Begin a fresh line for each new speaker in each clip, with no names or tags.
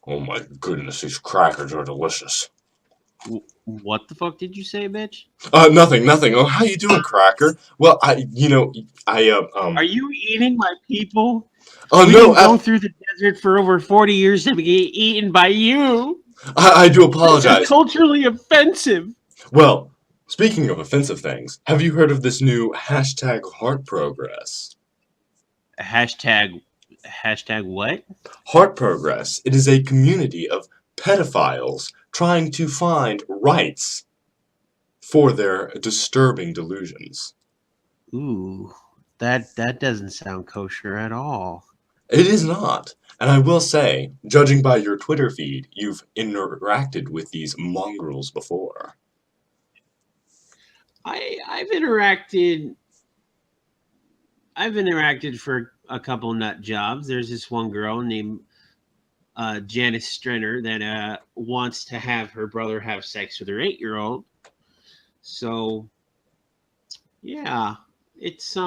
Oh my goodness, these crackers are delicious.
What the fuck did you say, bitch?
Nothing. Oh, how you doing, Cracker? Well,
Are you eating my people?
Oh
We
no,
didn't go through the desert for over 40 years to be eaten by you.
I do
This is
apologize.
culturally offensive.
Well, speaking of offensive things, have you heard of this new hashtag Heartprogress?
Hashtag what?
Heartprogress. It is a community of pedophiles trying to find rights for their disturbing delusions.
Ooh, that doesn't sound kosher at all.
It is not. And I will say, judging by your Twitter feed, you've interacted with these mongrels before.
I've interacted. I've interacted for a couple nut jobs. There's this one girl named Janice Strenner that wants to have her brother have sex with her 8-year-old. So yeah, it's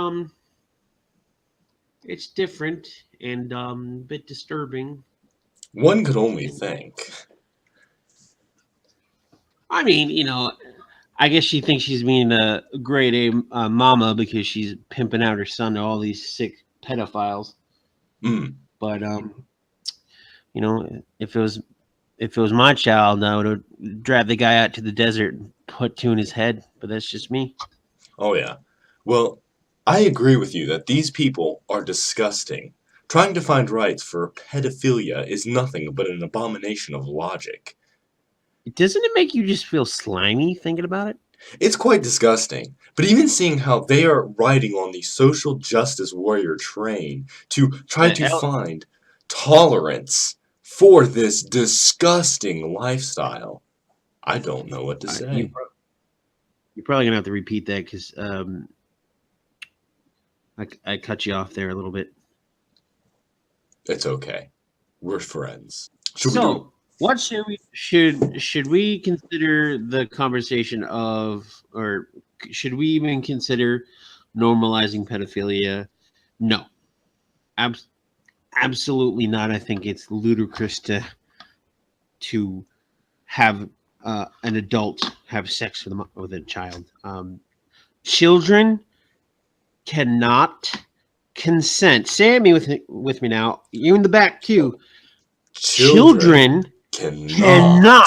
it's different and a bit disturbing.
One could only think.
I mean, I guess she thinks she's being a grade A mama because she's pimping out her son to all these sick pedophiles.
Mm.
But if it was my child, I would have dragged the guy out to the desert and put two in his head. But that's just me.
Oh, yeah. Well, I agree with you that these people are disgusting. Trying to find rights for pedophilia is nothing but an abomination of logic.
Doesn't it make you just feel slimy thinking about it?
It's quite disgusting, but even seeing how they are riding on the social justice warrior train to try to find tolerance for this disgusting lifestyle, I don't know what to say.
You're probably gonna have to repeat that because I cut you off there a little bit.
It's okay. We're friends.
What should we consider the conversation of, or should we even consider normalizing pedophilia? No, absolutely not. I think it's ludicrous to have an adult have sex with a child. Children cannot consent. Say it with me now. You in the back too. Children cannot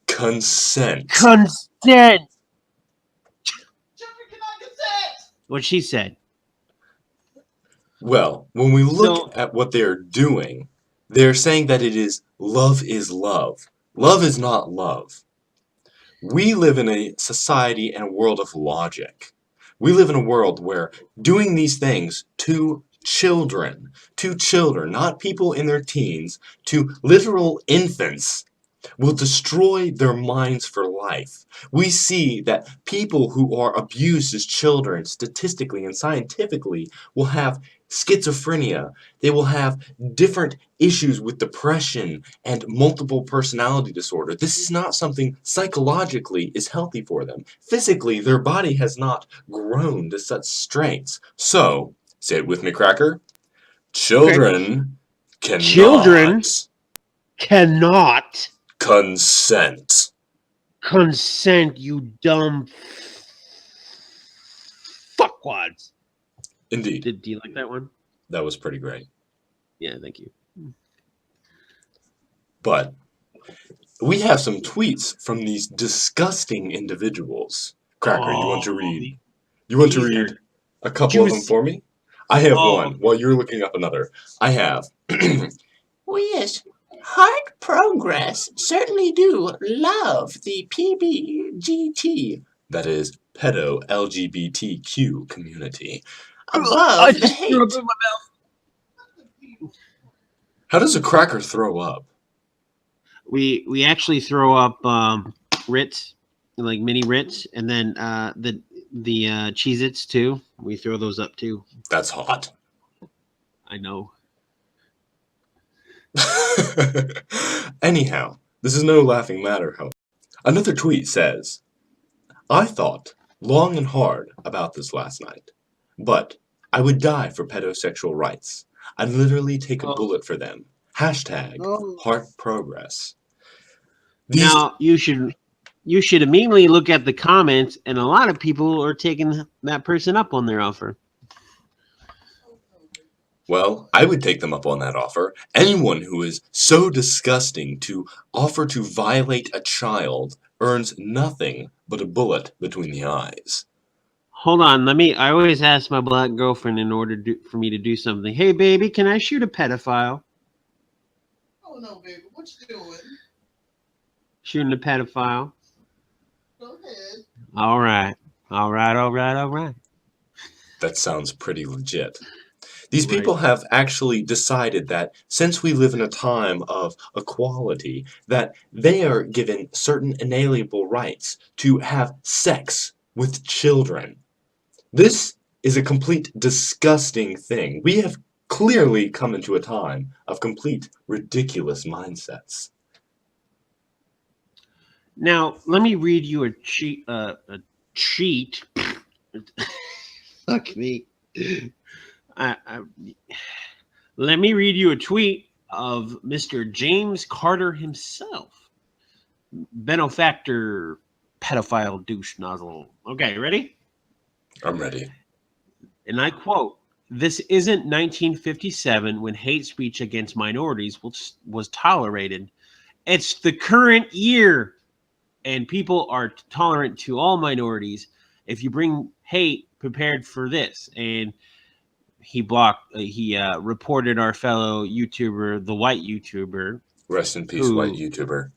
consent.
Children cannot consent. What she said.
Well, when we look at what they're doing, they're saying that it is love is love. Love is not love. We live in a society and a world of logic. We live in a world where doing these things to children, not people in their teens, to literal infants, will destroy their minds for life. We see that people who are abused as children, statistically and scientifically, will have schizophrenia. They will have different issues with depression and multiple personality disorder. This is not something psychologically is healthy for them. Physically, their body has not grown to such strengths. So, say it with me, Cracker. Children
cannot
consent.
Consent, you dumb fuckwads.
Indeed.
Do you like that one?
That was pretty great.
Yeah, thank you.
But we have some tweets from these disgusting individuals. Cracker, you want to read? You want to read a couple of them for me? I have one. While you're looking up another, I have.
Oh yes, Heartprogress certainly do love the PBGT.
That is pedo LGBTQ community.
Above the hate.
How does a cracker throw up?
We actually throw up Ritz, like mini Ritz, and then the Cheez-Its too. We throw those up too.
That's hot.
I know.
Anyhow, this is no laughing matter, however. Another tweet says, I thought long and hard about this last night, but I would die for pedosexual rights. I'd literally take a bullet for them. Hashtag
Oh.
Heartprogress. These
Now you should immediately look at the comments, and a lot of people are taking that person up on their offer.
Well, I would take them up on that offer. Anyone who is so disgusting to offer to violate a child earns nothing but a bullet between the eyes.
Hold on, I always ask my black girlfriend in order for me to do something. Hey, baby, can I shoot a pedophile?
Oh no, baby, what you doing?
Shooting a pedophile.
Go ahead.
All right.
That sounds pretty legit. These
Right.
people have actually decided that since we live in a time of equality, that they are given certain inalienable rights to have sex with children. This is a complete disgusting thing. We have clearly come into a time of complete ridiculous mindsets.
Now, let me read you a cheat. Fuck me. Let me read you a tweet of Mr. James Carter himself. Benefactor, pedophile douche nozzle. Okay, ready?
I'm ready.
And I quote, "This isn't 1957 when hate speech against minorities was tolerated. It's the current year, and people are tolerant to all minorities. If you bring hate, prepared for this." And he reported our fellow YouTuber, the white YouTuber.
Rest in peace, white YouTuber.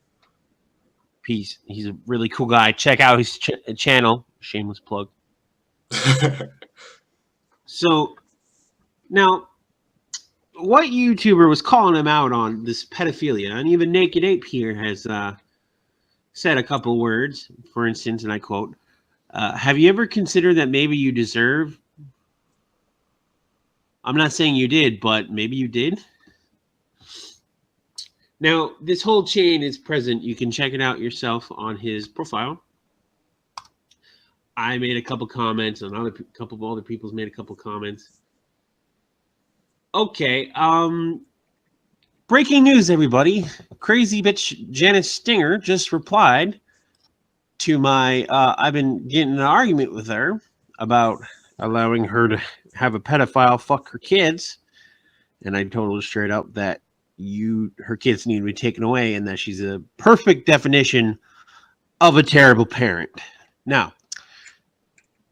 Peace. He's a really cool guy. Check out his channel. Shameless plug. So now, what YouTuber was calling him out on this pedophilia? And even Naked Ape here has said a couple words. For instance, and I quote, "Have you ever considered that maybe you deserve?" I'm not saying you did, but maybe you did. Now, this whole chain is present. You can check it out yourself on his profile. I made a couple comments, and a couple of other people's made a couple comments. Okay, breaking news, everybody. Crazy bitch Janice Stinger just replied to my, I've been getting in an argument with her about allowing her to have a pedophile fuck her kids. And I told her straight up that her kids need to be taken away and that she's a perfect definition of a terrible parent. Now,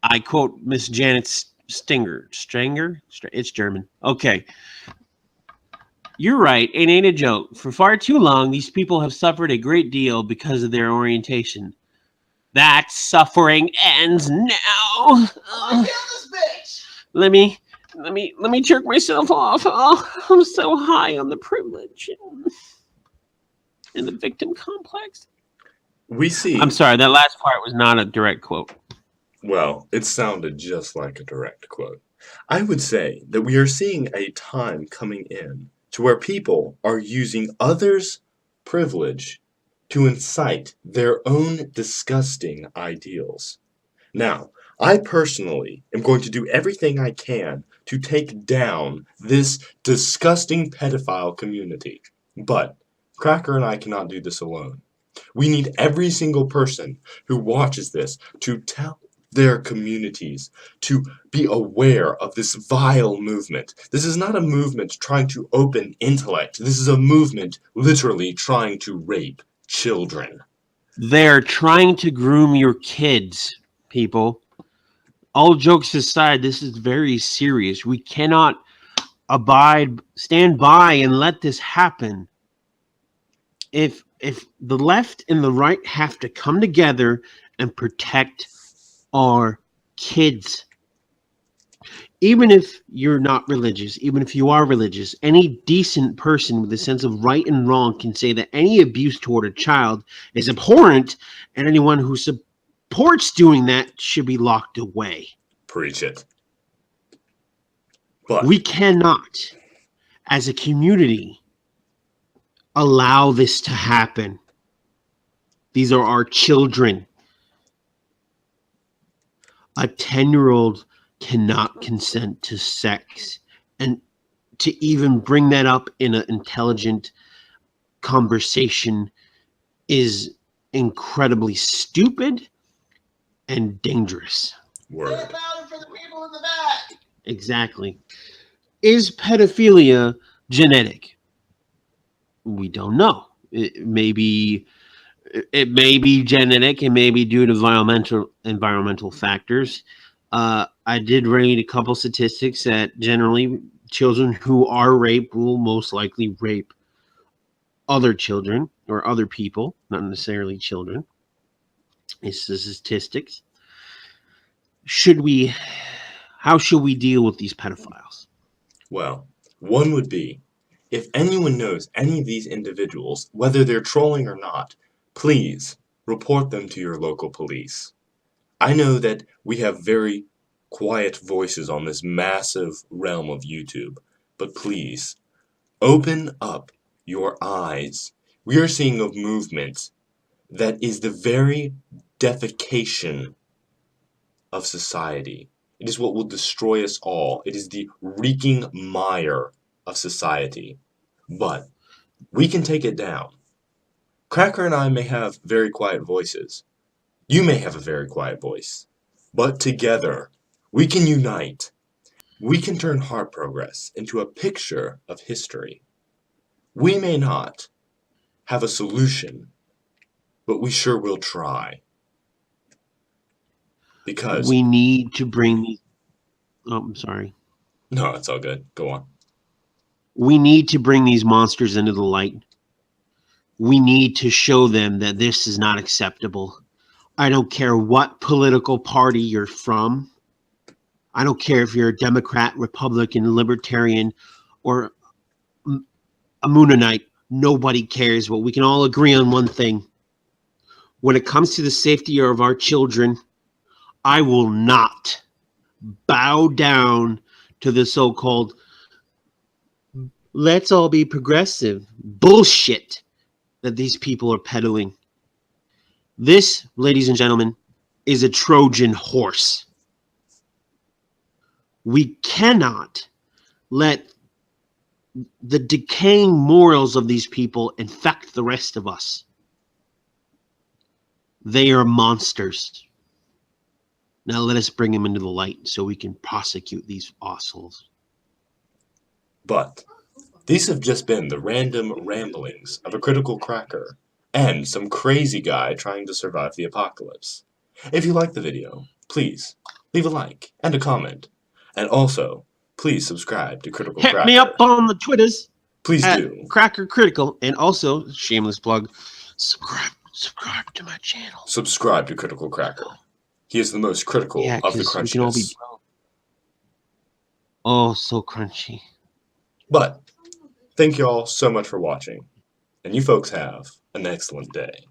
I quote Miss Janet Stinger. It's German. Okay. "You're right. It ain't a joke. For far too long, these people have suffered a great deal because of their orientation. That suffering ends now."
I kill this bitch.
Let me jerk myself off. Oh, I'm so high on the privilege and the victim complex.
We see.
I'm sorry, that last part was not a direct quote.
Well, it sounded just like a direct quote. I would say that we are seeing a time coming in to where people are using others' privilege to incite their own disgusting ideals. Now, I personally am going to do everything I can to take down this disgusting pedophile community. But Cracker and I cannot do this alone. We need every single person who watches this to tell their communities to be aware of this vile movement. This is not a movement trying to open intellect. This is a movement literally trying to rape children.
They're trying to groom your kids, people. All jokes aside, this is very serious. We cannot stand by and let this happen. If the left and the right have to come together and protect our kids. Even if you're not religious, even if you are religious, any decent person with a sense of right and wrong can say that any abuse toward a child is abhorrent, and anyone who supports doing that should be locked away.
Preach it. But
we cannot, as a community, allow this to happen. These are our children. A 10-year-old cannot consent to sex. And to even bring that up in an intelligent conversation is incredibly stupid and dangerous.
Say
Word.
it louder for the people in the back.
Exactly. Is pedophilia genetic? We don't know. It may be genetic. It may be due to environmental factors. I did read a couple statistics that generally children who are raped will most likely rape other children or other people, not necessarily children. It's the statistics. How should we deal with these pedophiles?
Well, one would be, if anyone knows any of these individuals, whether they're trolling or not, please report them to your local police. I know that we have very quiet voices on this massive realm of YouTube, but please, open up your eyes. We are seeing a movement that is the very defecation of society. It is what will destroy us all. It is the reeking mire of society. But we can take it down. Cracker and I may have very quiet voices. You may have a very quiet voice. But together, we can unite. We can turn Heartprogress into a picture of history. We may not have a solution, but we sure will try. Because,
We need to bring these. Oh, I'm sorry.
no, it's all good. Go on.
We need to bring these monsters into the light. We need to show them that this is not acceptable. I don't care what political party you're from. I don't care if you're a Democrat, Republican, Libertarian, or a Moonanite. Nobody cares, but we can all agree on one thing. When it comes to the safety of our children, I will not bow down to the so-called let's all be progressive bullshit that these people are peddling. This, ladies and gentlemen, is a Trojan horse. We cannot let the decaying morals of these people infect the rest of us. They are monsters. Now let us bring them into the light so we can prosecute these assholes.
But these have just been the random ramblings of a critical cracker and some crazy guy trying to survive the apocalypse. If you liked the video, please leave a like and a comment. And also, please subscribe to Critical
Hit
Cracker.
me up on the Twitters
Please
at
do.
Cracker Critical, and also shameless plug. Subscribe to my channel.
Subscribe to Critical Cracker. He is the most critical
Yeah,
of the
because we can all be
crunchiness.
so crunchy.
But thank you all so much for watching, and you folks have an excellent day.